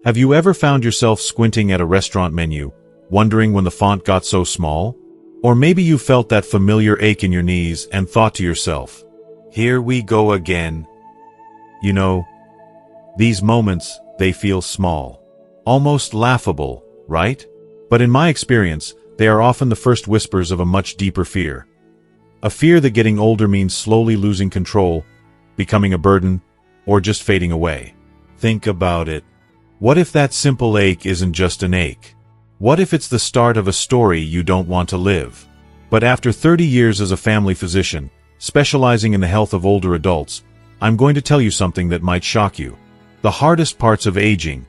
Have you ever found yourself squinting at a restaurant menu, wondering when the font got so small? Or maybe you felt that familiar ache in your knees and thought to yourself, "Here we go again." You know, these moments, they feel small. Almost laughable, right? But in my experience, they are often the first whispers of a much deeper fear. A fear that getting older means slowly losing control, becoming a burden, or just fading away. Think about it. What if that simple ache isn't just an ache? What if it's the start of a story you don't want to live? But after 30 years as a family physician, specializing in the health of older adults, I'm going to tell you something that might shock you. The hardest parts of aging,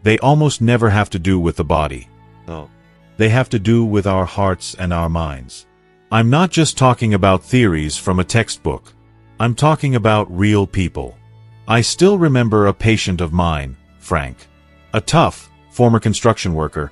they almost never have to do with the body. No. They have to do with our hearts and our minds. I'm not just talking about theories from a textbook. I'm talking about real people. I still remember a patient of mine, Frank. A tough, former construction worker.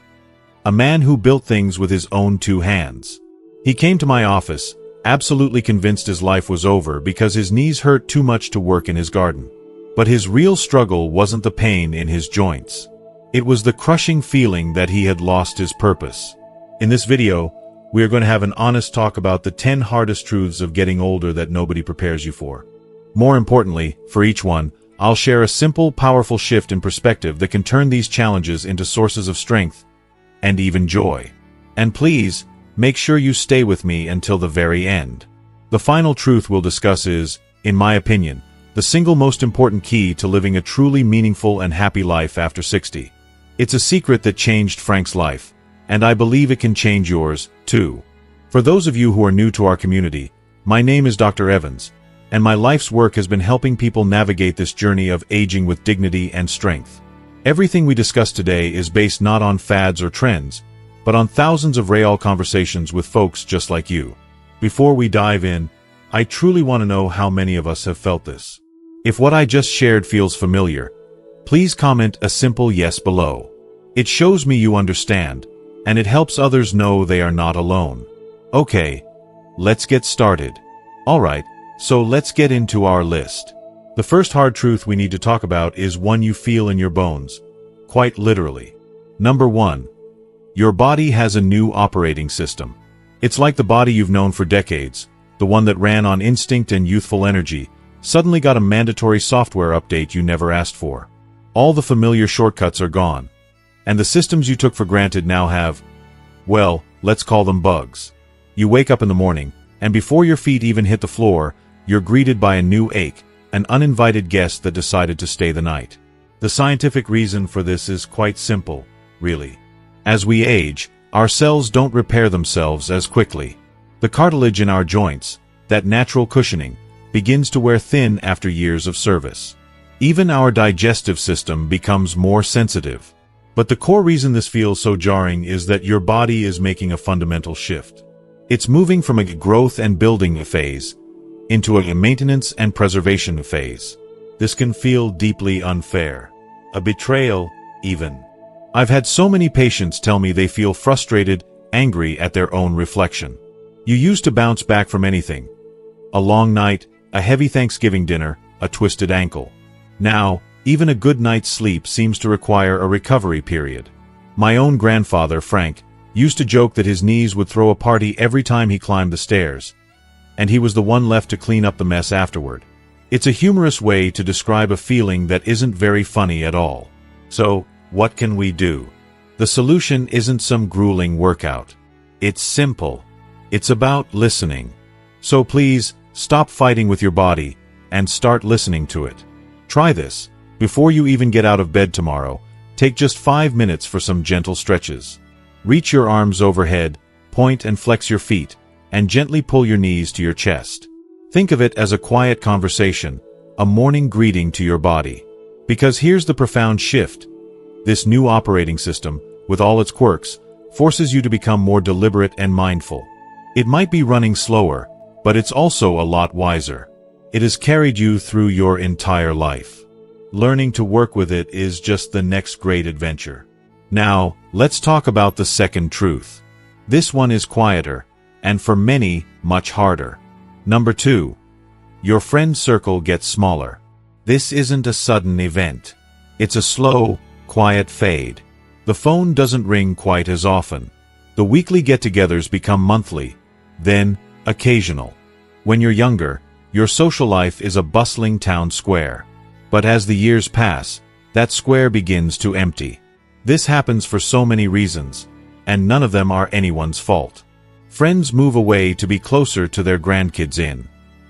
A man who built things with his own two hands. He came to my office, absolutely convinced his life was over because his knees hurt too much to work in his garden. But his real struggle wasn't the pain in his joints. It was the crushing feeling that he had lost his purpose. In this video, we are going to have an honest talk about the 10 hardest truths of getting older that nobody prepares you for. More importantly, for each one, I'll share a simple, powerful shift in perspective that can turn these challenges into sources of strength and even joy. And please, make sure you stay with me until the very end. The final truth we'll discuss is, in my opinion, the single most important key to living a truly meaningful and happy life after 60. It's a secret that changed Frank's life, and I believe it can change yours, too. For those of you who are new to our community, my name is Dr. Evans, and my life's work has been helping people navigate this journey of aging with dignity and strength. Everything we discuss today is based not on fads or trends, but on thousands of real conversations with folks just like you. Before we dive in, I truly want to know how many of us have felt this. If what I just shared feels familiar, please comment a simple yes below. It shows me you understand, and it helps others know they are not alone. Okay, let's get started. Alright, so let's get into our list. The first hard truth we need to talk about is one you feel in your bones, quite literally. Number 1. Your body has a new operating system. It's like the body you've known for decades, the one that ran on instinct and youthful energy, suddenly got a mandatory software update you never asked for. All the familiar shortcuts are gone, and the systems you took for granted now have, well, let's call them bugs. You wake up in the morning, and before your feet even hit the floor, you're greeted by a new ache, an uninvited guest that decided to stay the night. The scientific reason for this is quite simple, really. As we age, our cells don't repair themselves as quickly. The cartilage in our joints, that natural cushioning, begins to wear thin after years of service. Even our digestive system becomes more sensitive. But the core reason this feels so jarring is that your body is making a fundamental shift. It's moving from a growth and building phase into a maintenance and preservation phase. This can feel deeply unfair. A betrayal, even. I've had so many patients tell me they feel frustrated, angry at their own reflection. You used to bounce back from anything. A long night, a heavy Thanksgiving dinner, a twisted ankle. Now, even a good night's sleep seems to require a recovery period. My own grandfather, Frank, used to joke that his knees would throw a party every time he climbed the stairs, and he was the one left to clean up the mess afterward. It's a humorous way to describe a feeling that isn't very funny at all. So, what can we do? The solution isn't some grueling workout. It's simple. It's about listening. So please, stop fighting with your body, and start listening to it. Try this. Before you even get out of bed tomorrow, take just 5 minutes for some gentle stretches. Reach your arms overhead, point and flex your feet, and gently pull your knees to your chest. Think of it as a quiet conversation, a morning greeting to your body. Because here's the profound shift. This new operating system, with all its quirks, forces you to become more deliberate and mindful. It might be running slower, but it's also a lot wiser. It has carried you through your entire life. Learning to work with it is just the next great adventure. Now, let's talk about the second truth. This one is quieter, and for many, much harder. Number 2. Your friend circle gets smaller. This isn't a sudden event. It's a slow, quiet fade. The phone doesn't ring quite as often. The weekly get-togethers become monthly, then occasional. When you're younger, your social life is a bustling town square. But as the years pass, that square begins to empty. This happens for so many reasons, and none of them are anyone's fault. Friends move away to be closer to their grandkids in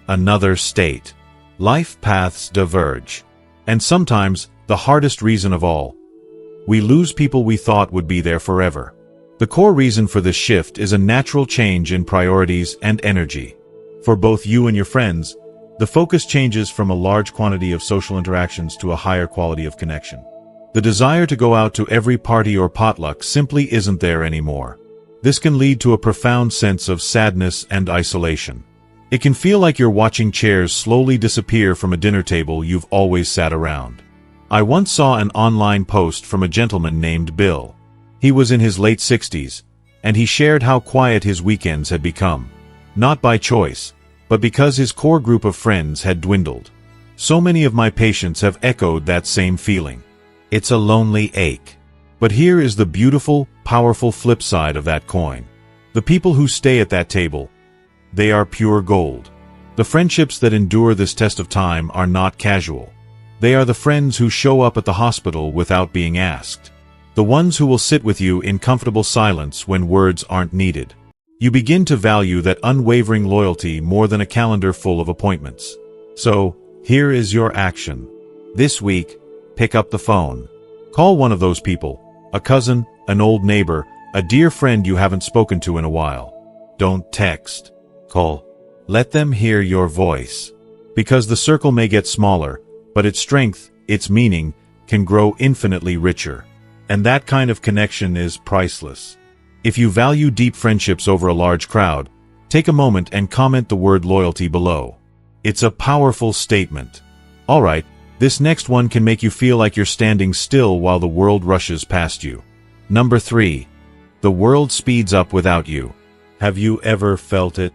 another state. Life paths diverge. And sometimes, the hardest reason of all, we lose people we thought would be there forever. The core reason for this shift is a natural change in priorities and energy. For both you and your friends, the focus changes from a large quantity of social interactions to a higher quality of connection. The desire to go out to every party or potluck simply isn't there anymore. This can lead to a profound sense of sadness and isolation. It can feel like you're watching chairs slowly disappear from a dinner table you've always sat around. I once saw an online post from a gentleman named Bill. He was in his late 60s, and he shared how quiet his weekends had become. Not by choice, but because his core group of friends had dwindled. So many of my patients have echoed that same feeling. It's a lonely ache. But here is the beautiful, powerful flip side of that coin. The people who stay at that table, they are pure gold. The friendships that endure this test of time are not casual. They are the friends who show up at the hospital without being asked. The ones who will sit with you in comfortable silence when words aren't needed. You begin to value that unwavering loyalty more than a calendar full of appointments. So, here is your action. This week, pick up the phone. Call one of those people, a cousin, an old neighbor, a dear friend you haven't spoken to in a while. Don't text. Call. Let them hear your voice. Because the circle may get smaller, but its strength, its meaning, can grow infinitely richer. And that kind of connection is priceless. If you value deep friendships over a large crowd, take a moment and comment the word loyalty below. It's a powerful statement. Alright, this next one can make you feel like you're standing still while the world rushes past you. Number 3. The world speeds up without you. Have you ever felt it?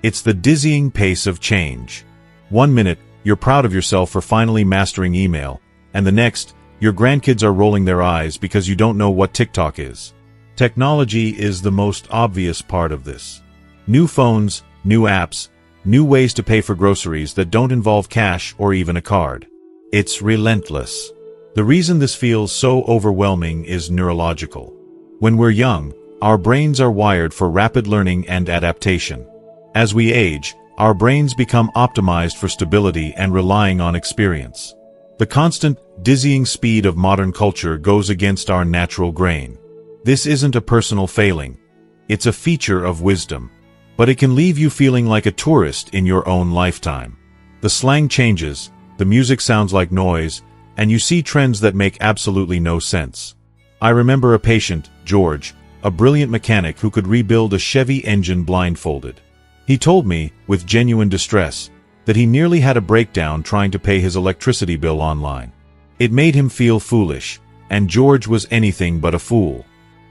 It's the dizzying pace of change. 1 minute, you're proud of yourself for finally mastering email, and the next, your grandkids are rolling their eyes because you don't know what TikTok is. Technology is the most obvious part of this. New phones, new apps, new ways to pay for groceries that don't involve cash or even a card. It's relentless. The reason this feels so overwhelming is neurological. When we're young, our brains are wired for rapid learning and adaptation. As we age, our brains become optimized for stability and relying on experience. The constant, dizzying speed of modern culture goes against our natural grain. This isn't a personal failing. It's a feature of wisdom. But it can leave you feeling like a tourist in your own lifetime. The slang changes, the music sounds like noise, and you see trends that make absolutely no sense. I remember a patient, George, a brilliant mechanic who could rebuild a Chevy engine blindfolded. He told me, with genuine distress, that he nearly had a breakdown trying to pay his electricity bill online. It made him feel foolish, and George was anything but a fool.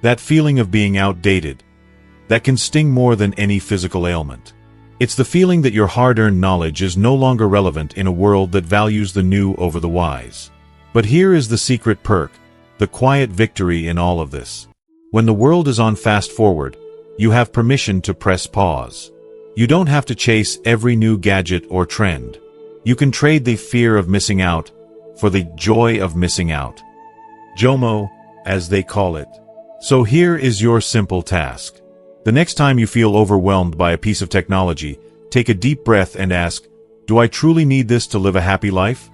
That feeling of being outdated, that can sting more than any physical ailment. It's the feeling that your hard-earned knowledge is no longer relevant in a world that values the new over the wise. But here is the secret perk, the quiet victory in all of this. When the world is on fast forward, you have permission to press pause. You don't have to chase every new gadget or trend. You can trade the fear of missing out for the joy of missing out. JOMO, as they call it. So here is your simple task. The next time you feel overwhelmed by a piece of technology, take a deep breath and ask, do I truly need this to live a happy life?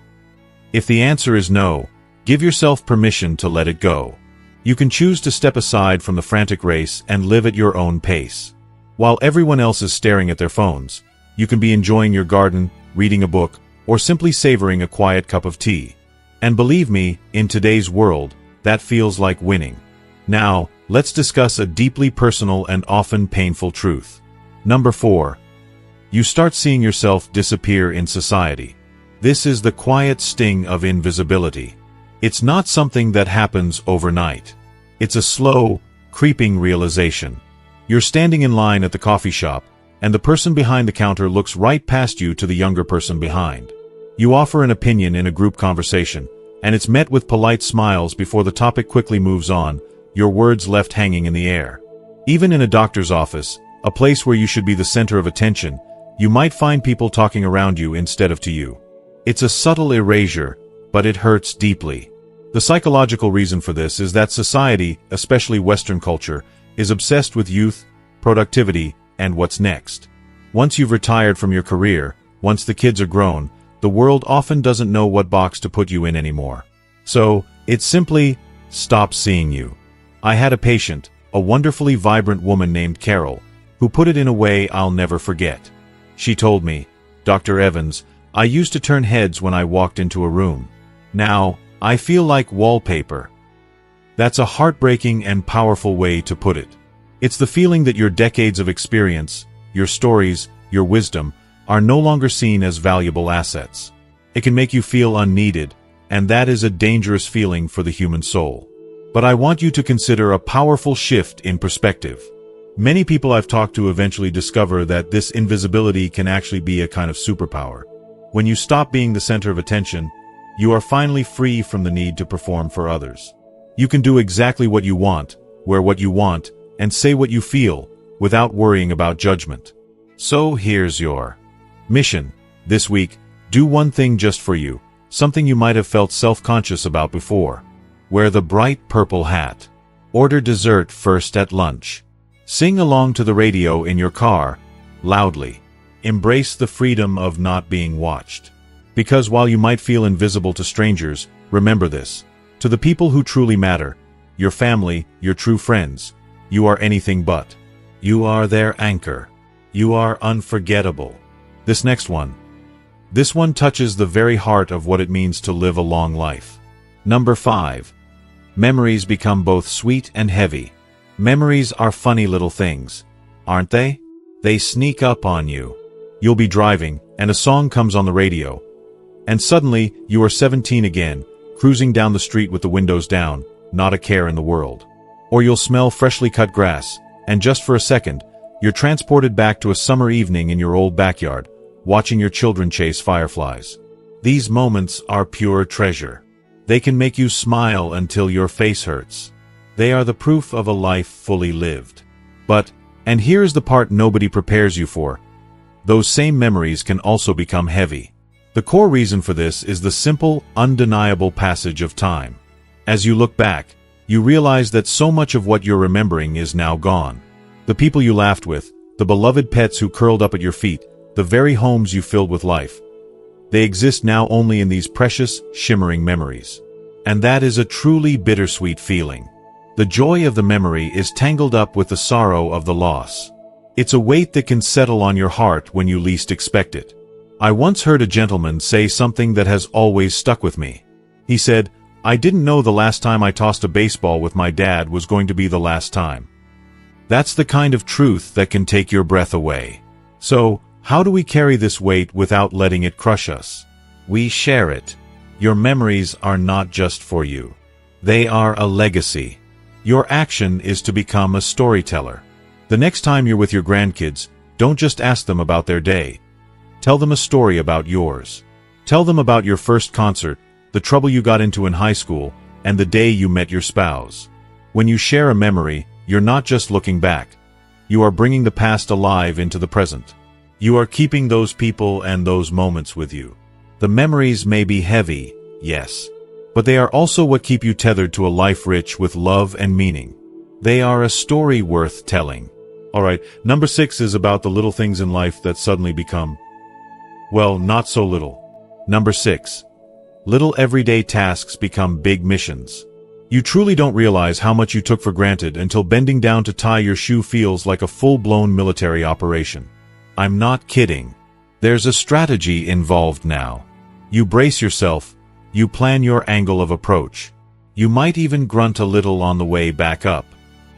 If the answer is no, give yourself permission to let it go. You can choose to step aside from the frantic race and live at your own pace. While everyone else is staring at their phones, you can be enjoying your garden, reading a book, or simply savoring a quiet cup of tea. And believe me, in today's world, that feels like winning. Now, let's discuss a deeply personal and often painful truth. Number 4. You start seeing yourself disappear in society. This is the quiet sting of invisibility. It's not something that happens overnight. It's a slow, creeping realization. You're standing in line at the coffee shop, and the person behind the counter looks right past you to the younger person behind. You offer an opinion in a group conversation, and it's met with polite smiles before the topic quickly moves on, your words left hanging in the air. Even in a doctor's office, a place where you should be the center of attention, you might find people talking around you instead of to you. It's a subtle erasure, but it hurts deeply. The psychological reason for this is that society, especially Western culture, is obsessed with youth, productivity, and what's next. Once you've retired from your career, once the kids are grown, the world often doesn't know what box to put you in anymore. So, it simply stops seeing you. I had a patient, a wonderfully vibrant woman named Carol, who put it in a way I'll never forget. She told me, "Dr. Evans, I used to turn heads when I walked into a room. Now, I feel like wallpaper." That's a heartbreaking and powerful way to put it. It's the feeling that your decades of experience, your stories, your wisdom, are no longer seen as valuable assets. It can make you feel unneeded, and that is a dangerous feeling for the human soul. But I want you to consider a powerful shift in perspective. Many people I've talked to eventually discover that this invisibility can actually be a kind of superpower. When you stop being the center of attention, you are finally free from the need to perform for others. You can do exactly what you want, wear what you want, and say what you feel, without worrying about judgment. So here's your mission. This week, do one thing just for you, something you might have felt self-conscious about before. Wear the bright purple hat. Order dessert first at lunch. Sing along to the radio in your car, loudly. Embrace the freedom of not being watched. Because while you might feel invisible to strangers, remember this. To the people who truly matter, your family, your true friends, you are anything but. You are their anchor. You are unforgettable. This next one. This one touches the very heart of what it means to live a long life. Number 5. Memories become both sweet and heavy. Memories are funny little things, aren't they? They sneak up on you. You'll be driving, and a song comes on the radio. And suddenly, you are 17 again, cruising down the street with the windows down, not a care in the world. Or you'll smell freshly cut grass, and just for a second, you're transported back to a summer evening in your old backyard, watching your children chase fireflies. These moments are pure treasure. They can make you smile until your face hurts. They are the proof of a life fully lived. But, and here's the part nobody prepares you for, those same memories can also become heavy. The core reason for this is the simple, undeniable passage of time. As you look back, you realize that so much of what you're remembering is now gone. The people you laughed with, the beloved pets who curled up at your feet, the very homes you filled with life. They exist now only in these precious, shimmering memories. And that is a truly bittersweet feeling. The joy of the memory is tangled up with the sorrow of the loss. It's a weight that can settle on your heart when you least expect it. I once heard a gentleman say something that has always stuck with me. He said, "I didn't know the last time I tossed a baseball with my dad was going to be the last time." That's the kind of truth that can take your breath away. So, how do we carry this weight without letting it crush us? We share it. Your memories are not just for you. They are a legacy. Your action is to become a storyteller. The next time you're with your grandkids, don't just ask them about their day. Tell them a story about yours. Tell them about your first concert, the trouble you got into in high school, and the day you met your spouse. When you share a memory, you're not just looking back. You are bringing the past alive into the present. You are keeping those people and those moments with you. The memories may be heavy, yes, but they are also what keep you tethered to a life rich with love and meaning. They are a story worth telling. Alright, number 6 is about the little things in life that suddenly become, well, not so little. Number 6. Little everyday tasks become big missions. You truly don't realize how much you took for granted until bending down to tie your shoe feels like a full-blown military operation. I'm not kidding. There's a strategy involved now. You brace yourself, you plan your angle of approach. You might even grunt a little on the way back up.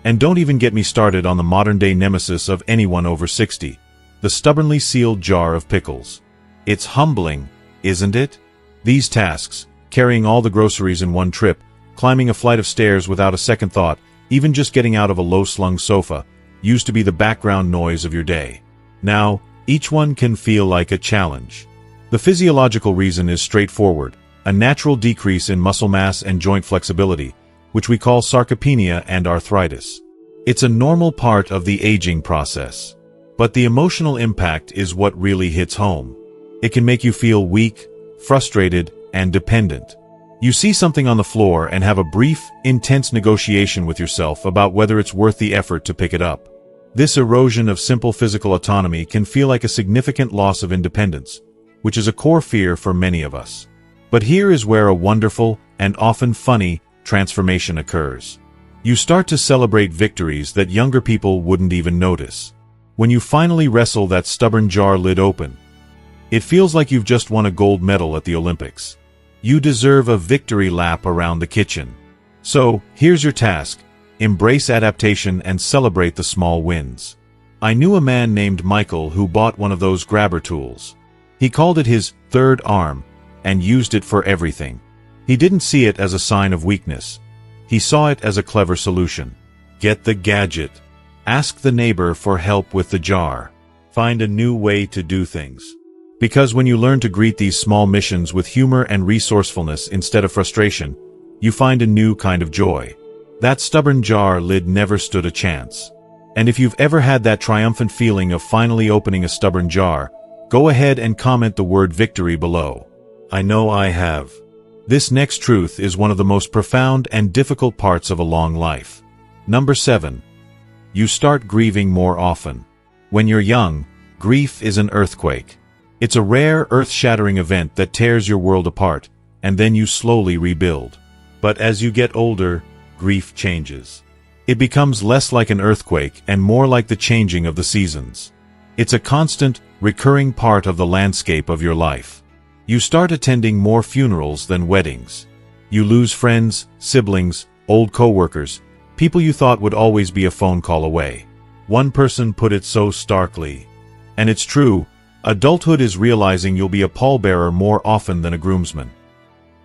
And don't even get me started on the modern-day nemesis of anyone over 60, the stubbornly sealed jar of pickles. It's humbling, isn't it? These tasks, carrying all the groceries in one trip, climbing a flight of stairs without a second thought, even just getting out of a low-slung sofa, used to be the background noise of your day. Now, each one can feel like a challenge. The physiological reason is straightforward. a natural decrease in muscle mass and joint flexibility, which we call sarcopenia and arthritis. It's a normal part of the aging process. But the emotional impact is what really hits home. It can make you feel weak, frustrated, and dependent. You see something on the floor and have a brief, intense negotiation with yourself about whether it's worth the effort to pick it up. This erosion of simple physical autonomy can feel like a significant loss of independence, which is a core fear for many of us. But here is where a wonderful, and often funny, transformation occurs. You start to celebrate victories that younger people wouldn't even notice. When you finally wrestle that stubborn jar lid open, it feels like you've just won a gold medal at the Olympics. You deserve a victory lap around the kitchen. So, here's your task. Embrace adaptation and celebrate the small wins. I knew a man named Michael who bought one of those grabber tools. He called it his third arm and used it for everything. He didn't see it as a sign of weakness. He saw it as a clever solution. Get the gadget. Ask the neighbor for help with the jar. Find a new way to do things. Because when you learn to greet these small missions with humor and resourcefulness instead of frustration, you find a new kind of joy. That stubborn jar lid never stood a chance. And if you've ever had that triumphant feeling of finally opening a stubborn jar, go ahead and comment the word victory below. I know I have. This next truth is one of the most profound and difficult parts of a long life. Number 7. You start grieving more often. When you're young, grief is an earthquake. It's a rare, earth-shattering event that tears your world apart, and then you slowly rebuild. But as you get older, grief changes. It becomes less like an earthquake and more like the changing of the seasons. It's a constant, recurring part of the landscape of your life. You start attending more funerals than weddings. You lose friends, siblings, old coworkers, people you thought would always be a phone call away. One person put it so starkly. And it's true, adulthood is realizing you'll be a pallbearer more often than a groomsman.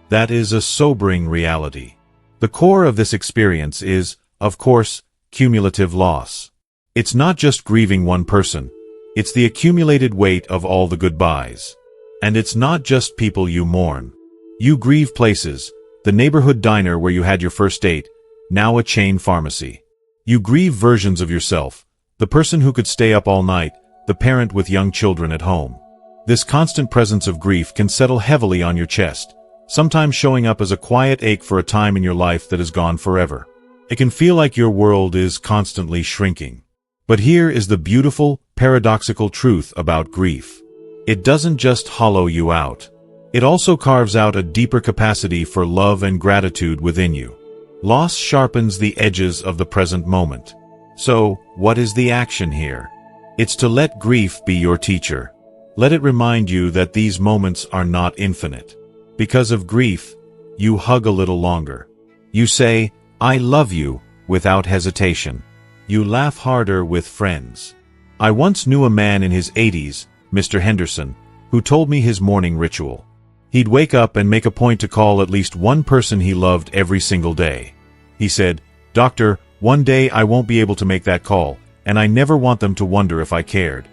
That is a sobering reality. The core of this experience is, of course, cumulative loss. It's not just grieving one person, it's the accumulated weight of all the goodbyes. And it's not just people you mourn. You grieve places, the neighborhood diner where you had your first date, now a chain pharmacy. You grieve versions of yourself, the person who could stay up all night, the parent with young children at home. This constant presence of grief can settle heavily on your chest, sometimes showing up as a quiet ache for a time in your life that is gone forever. It can feel like your world is constantly shrinking. But here is the beautiful, paradoxical truth about grief. It doesn't just hollow you out. It also carves out a deeper capacity for love and gratitude within you. Loss sharpens the edges of the present moment. So, what is the action here? It's to let grief be your teacher. Let it remind you that these moments are not infinite. Because of grief, you hug a little longer. You say, "I love you," without hesitation. You laugh harder with friends. I once knew a man in his 80s, Mr. Henderson, who told me his morning ritual. He'd wake up and make a point to call at least one person he loved every single day. He said, "Doctor, one day I won't be able to make that call, and I never want them to wonder if I cared."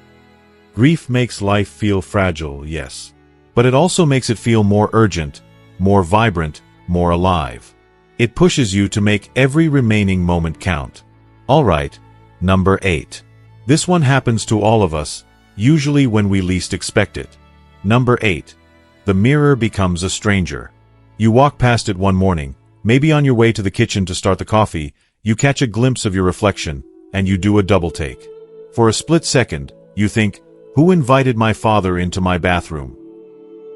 Grief makes life feel fragile, yes. But it also makes it feel more urgent, more vibrant, more alive. It pushes you to make every remaining moment count. Alright, number 8. This one happens to all of us, usually when we least expect it. Number 8. The mirror becomes a stranger. You walk past it one morning, maybe on your way to the kitchen to start the coffee, you catch a glimpse of your reflection, and you do a double take. For a split second, you think, "Who invited my father into my bathroom?"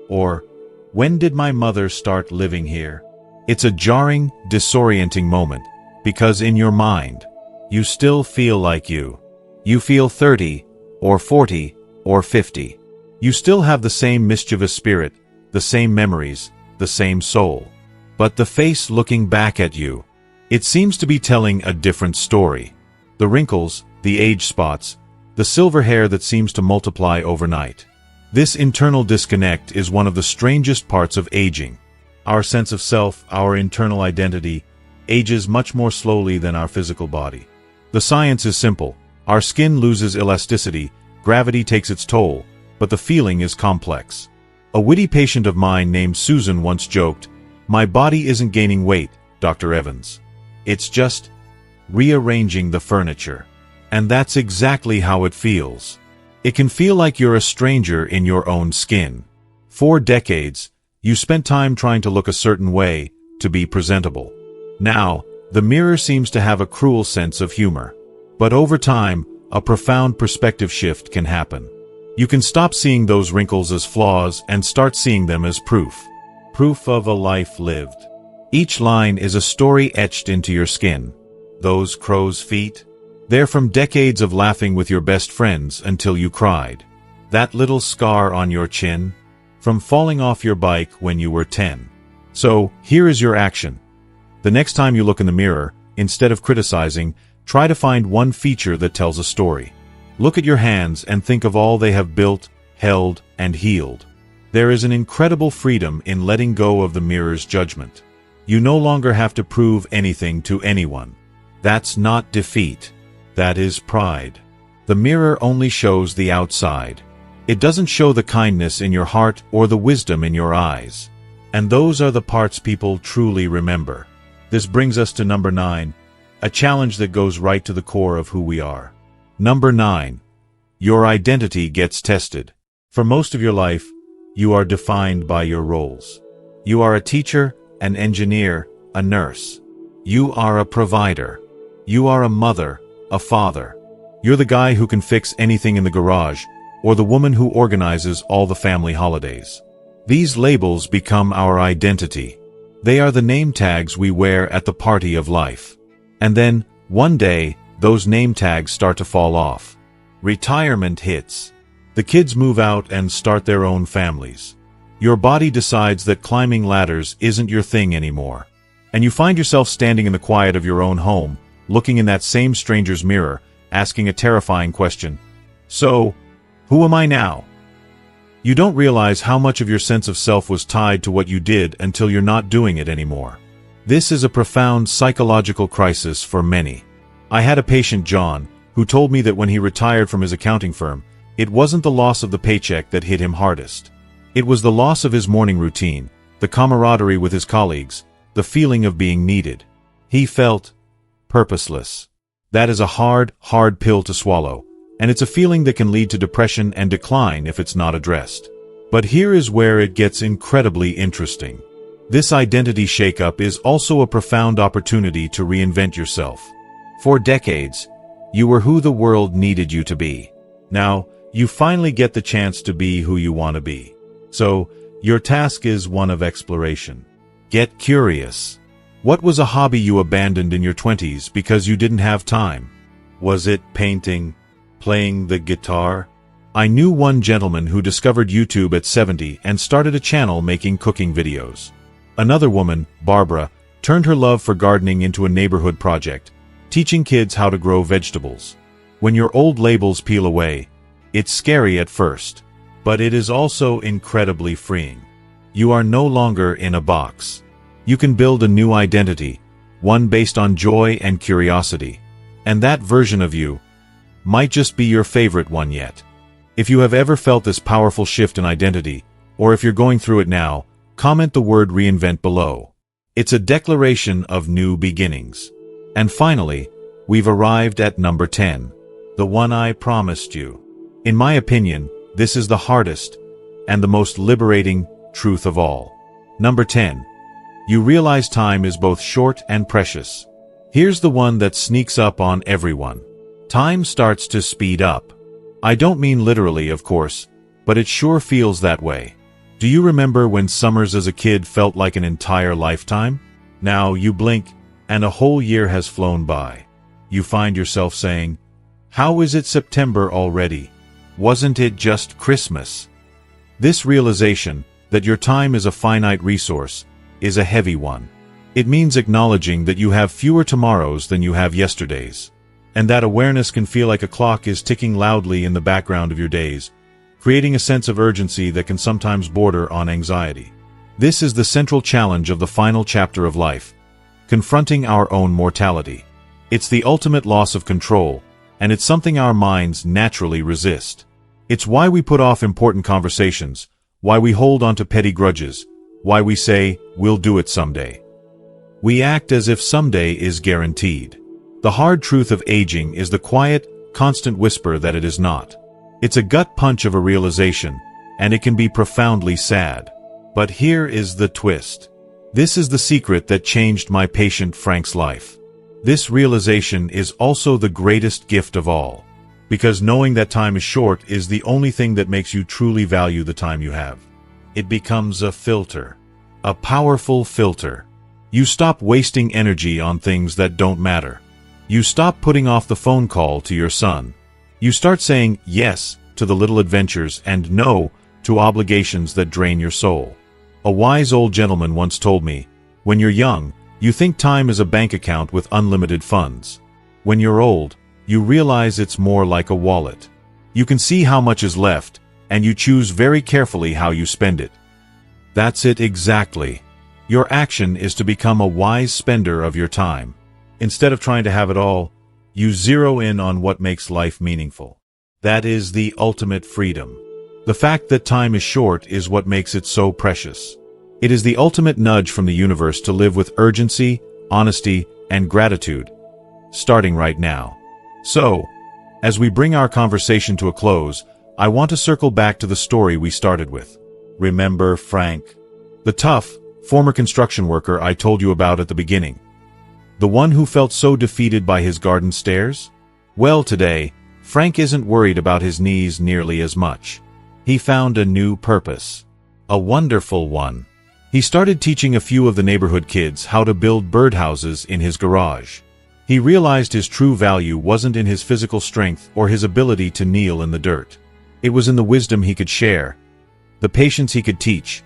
Or, "When did my mother start living here?" It's a jarring, disorienting moment, because in your mind, you still feel like you. You feel 30, or 40, or 50. You still have the same mischievous spirit, the same memories, the same soul. But the face looking back at you, it seems to be telling a different story. The wrinkles, the age spots, the silver hair that seems to multiply overnight. This internal disconnect is one of the strangest parts of aging. Our sense of self, our internal identity, ages much more slowly than our physical body. The science is simple. Our skin loses elasticity, gravity takes its toll, but the feeling is complex. A witty patient of mine named Susan once joked, "My body isn't gaining weight, Dr. Evans. It's just rearranging the furniture." And that's exactly how it feels. It can feel like you're a stranger in your own skin. For decades, you spent time trying to look a certain way, to be presentable. Now, the mirror seems to have a cruel sense of humor. But over time, a profound perspective shift can happen. You can stop seeing those wrinkles as flaws and start seeing them as proof. Proof of a life lived. Each line is a story etched into your skin. Those crow's feet? They're from decades of laughing with your best friends until you cried. That little scar on your chin? From falling off your bike when you were 10. So, here is your action. The next time you look in the mirror, instead of criticizing, try to find one feature that tells a story. Look at your hands and think of all they have built, held, and healed. There is an incredible freedom in letting go of the mirror's judgment. You no longer have to prove anything to anyone. That's not defeat. That is pride. The mirror only shows the outside. It doesn't show the kindness in your heart or the wisdom in your eyes. And those are the parts people truly remember. This brings us to number 9, a challenge that goes right to the core of who we are. Number 9. Your identity gets tested. For most of your life, you are defined by your roles. You are a teacher, an engineer, a nurse. You are a provider. You are a mother, a father. You're the guy who can fix anything in the garage, or the woman who organizes all the family holidays. These labels become our identity. They are the name tags we wear at the party of life. And then, one day, those name tags start to fall off. Retirement hits. The kids move out and start their own families. Your body decides that climbing ladders isn't your thing anymore. And you find yourself standing in the quiet of your own home, looking in that same stranger's mirror, asking a terrifying question. So, who am I now? You don't realize how much of your sense of self was tied to what you did until you're not doing it anymore. This is a profound psychological crisis for many. I had a patient, John, who told me that when he retired from his accounting firm, it wasn't the loss of the paycheck that hit him hardest. It was the loss of his morning routine, the camaraderie with his colleagues, the feeling of being needed. He felt purposeless. That is a hard pill to swallow, and it's a feeling that can lead to depression and decline if it's not addressed. But here is where it gets incredibly interesting. This identity shakeup is also a profound opportunity to reinvent yourself. For decades, you were who the world needed you to be. Now, you finally get the chance to be who you want to be. So, your task is one of exploration. Get curious. What was a hobby you abandoned in your 20s because you didn't have time? Was it painting? Playing the guitar? I knew one gentleman who discovered YouTube at 70 and started a channel making cooking videos. Another woman, Barbara, turned her love for gardening into a neighborhood project, teaching kids how to grow vegetables. When your old labels peel away, it's scary at first, but it is also incredibly freeing. You are no longer in a box. You can build a new identity, one based on joy and curiosity. And that version of you might just be your favorite one yet. If you have ever felt this powerful shift in identity, or if you're going through it now, comment the word reinvent below. It's a declaration of new beginnings. And finally, we've arrived at number 10, the one I promised you. In my opinion, this is the hardest and the most liberating truth of all. Number 10. You realize time is both short and precious. Here's the one that sneaks up on everyone. Time starts to speed up. I don't mean literally, of course, but it sure feels that way. Do you remember when summers as a kid felt like an entire lifetime? Now you blink, and a whole year has flown by. You find yourself saying, "How is it September already? Wasn't it just Christmas?" This realization, that your time is a finite resource, is a heavy one. It means acknowledging that you have fewer tomorrows than you have yesterdays. And that awareness can feel like a clock is ticking loudly in the background of your days, creating a sense of urgency that can sometimes border on anxiety. This is the central challenge of the final chapter of life, confronting our own mortality. It's the ultimate loss of control, and it's something our minds naturally resist. It's why we put off important conversations, why we hold on to petty grudges, why we say, we'll do it someday. We act as if someday is guaranteed. The hard truth of aging is the quiet, constant whisper that it is not. It's a gut punch of a realization, and it can be profoundly sad. But here is the twist. This is the secret that changed my patient Frank's life. This realization is also the greatest gift of all. Because knowing that time is short is the only thing that makes you truly value the time you have. It becomes a filter. A powerful filter. You stop wasting energy on things that don't matter. You stop putting off the phone call to your son. You start saying yes to the little adventures and no to obligations that drain your soul. A wise old gentleman once told me, when you're young, you think time is a bank account with unlimited funds. When you're old, you realize it's more like a wallet. You can see how much is left, and you choose very carefully how you spend it. That's it exactly. Your action is to become a wise spender of your time. Instead of trying to have it all, you zero in on what makes life meaningful. That is the ultimate freedom. The fact that time is short is what makes it so precious. It is the ultimate nudge from the universe to live with urgency, honesty, and gratitude, starting right now. So, as we bring our conversation to a close, I want to circle back to the story we started with. Remember Frank, the tough, former construction worker I told you about at the beginning? The one who felt so defeated by his garden stairs? Well, today, Frank isn't worried about his knees nearly as much. He found a new purpose. A wonderful one. He started teaching a few of the neighborhood kids how to build birdhouses in his garage. He realized his true value wasn't in his physical strength or his ability to kneel in the dirt. It was in the wisdom he could share, the patience he could teach,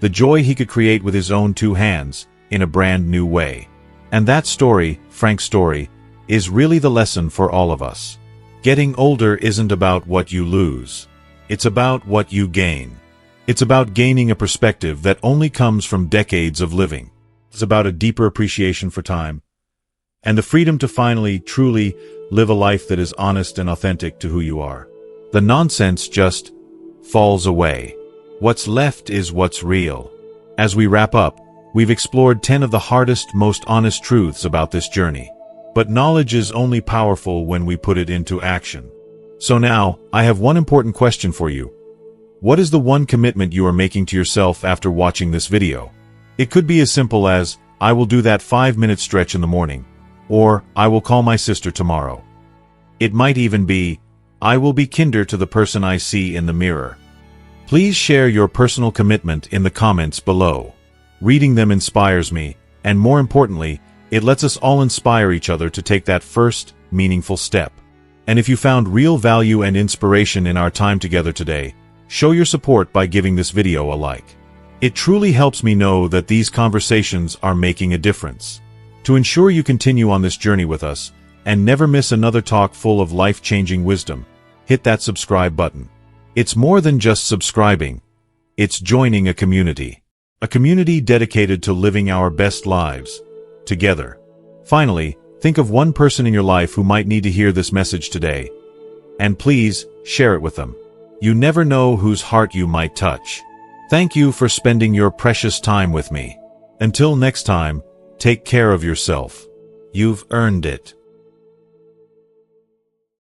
the joy he could create with his own two hands, in a brand new way. And that story, Frank's story, is really the lesson for all of us. Getting older isn't about what you lose. It's about what you gain. It's about gaining a perspective that only comes from decades of living. It's about a deeper appreciation for time, and the freedom to finally, truly live a life that is honest and authentic to who you are. The nonsense just falls away. What's left is what's real. As we wrap up, we've explored 10 of the hardest, most honest truths about this journey. But knowledge is only powerful when we put it into action. So now, I have one important question for you. What is the one commitment you are making to yourself after watching this video? It could be as simple as, I will do that 5-minute stretch in the morning, or I will call my sister tomorrow. It might even be, I will be kinder to the person I see in the mirror. Please share your personal commitment in the comments below. Reading them inspires me, and more importantly, it lets us all inspire each other to take that first, meaningful step. And if you found real value and inspiration in our time together today, show your support by giving this video a like. It truly helps me know that these conversations are making a difference. To ensure you continue on this journey with us, and never miss another talk full of life-changing wisdom, hit that subscribe button. It's more than just subscribing. It's joining a community. A community dedicated to living our best lives, together. Finally, think of one person in your life who might need to hear this message today. And please, share it with them. You never know whose heart you might touch. Thank you for spending your precious time with me. Until next time, take care of yourself. You've earned it.